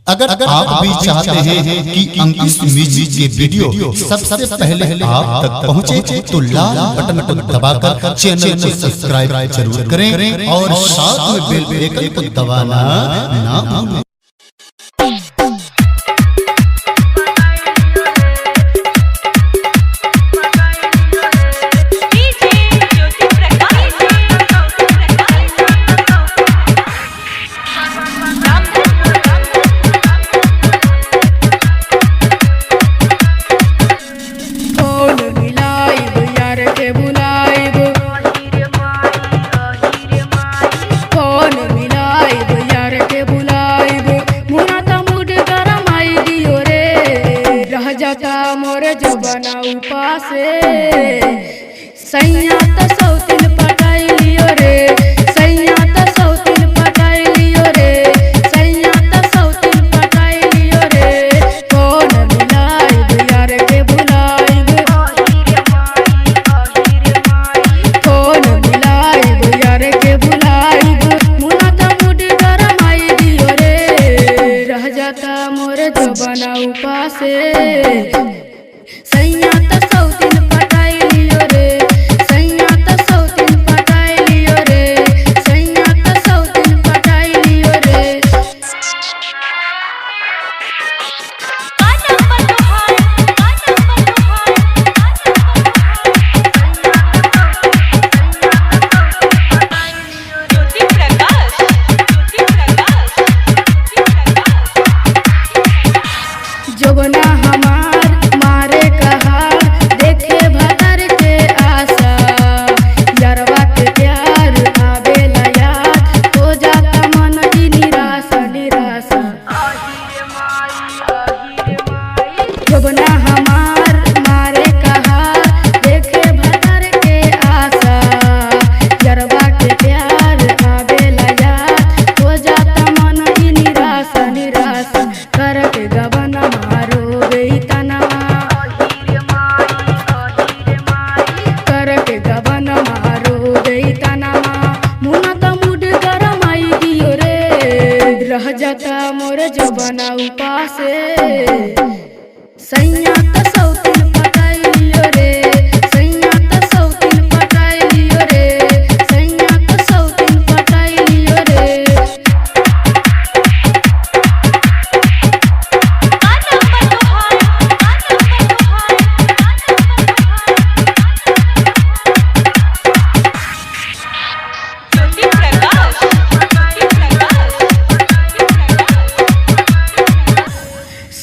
अगर आप भी चाहते हैं कि अंकुश म्यूजिक के वीडियो सबसे पहले आप तक पहुंचे तो लाल बटन को दबाकर चैनल को सब्सक्राइब जरूर करें और साथ में बेल आइकन को दबाना ना भूलें। मोरे जो बना उपासे सैया त सौतिन पटाई लियो रे, सैया त सौतिन पटाई लियो रे, सैया त सौतिन पटाई लियो रे। कौन मिलाइब यार के बुलाइब, कौन मिलाइब यार के बुलाइब, मुना त मुड गरमाई दियो रे। रह जाता मोरे जो बना उपासे सैया त सौतिन पटाई लियो रे, सैया त सौतिन पटाई लियो रे, सैया त सौतिन पटाई लियो रे। जोबना हमार मारे कहा देखे भतर के आशा, यारवा के प्यार आवेला याद हो जाता मन की निराशा निराशा। जोबना हमार मारे कहा देखे भतर के आशा, यारवा के प्यार आवेला याद हो जाता मन की निराशा निराशा। कर के गबना मारो बेतनवा, कर के गबन मारो बेतनवा, मुना त मुड गरमाई दियो रे। रह जाता मोरे जो बना उपासे सैया त सौतिन पटाई लियो रे, सैया त सौतिन पटाई लियो रे, सैया त सौतिन पटाई लियो रे।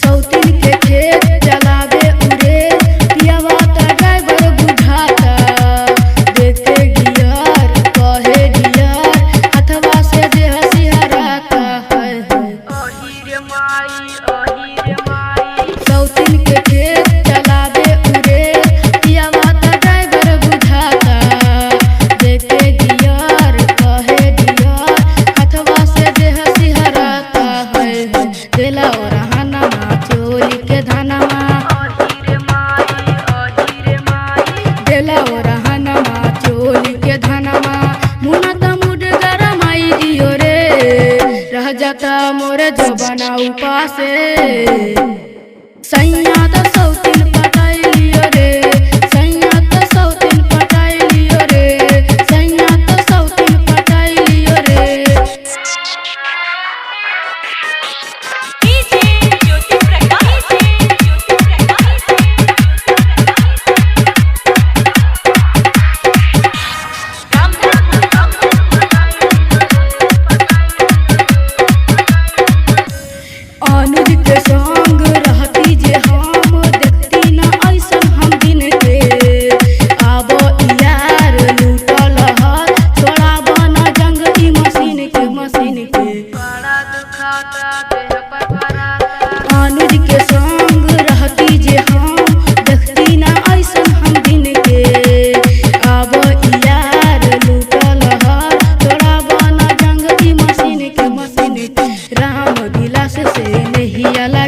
सौतिन के खेत चलावे उरे पियावा त ड्राइवर बुझाता, देते गियर कहे डियर हथवा से जे हसिहराता है। सौतिन के खेत चलावे उरे पियावा त ड्राइवर बुझाता, देते गियर कहे डियर हथवा से जे हसिहराता है। देला और चोली के धनमा, देला और हनमा चोली के धनमा, मुना त मुड गरमाई दियो रे। रह जाता मोरे जो बना उपासे सैया त सौतिन पटाई लियो रे, सैया त सौतिन पटाई लियो रे, सैया त सौतिन पटाई लियो रे। अनुज के संग रहती जे हम देखती ना ऐसन हम दिन के, आबो यार लूटल हर छोड़ाबो ना जंग ई मशीन के मशीन के। बड़ा दुखाता देह पर भराता, अनुज के संग रहती जे हम देखती ना ऐसन हम दिन के, आबो यार लूटल हर छोड़ाबो ना जंग ई मशीन के मशीन के। राम गिलास से नहीं अला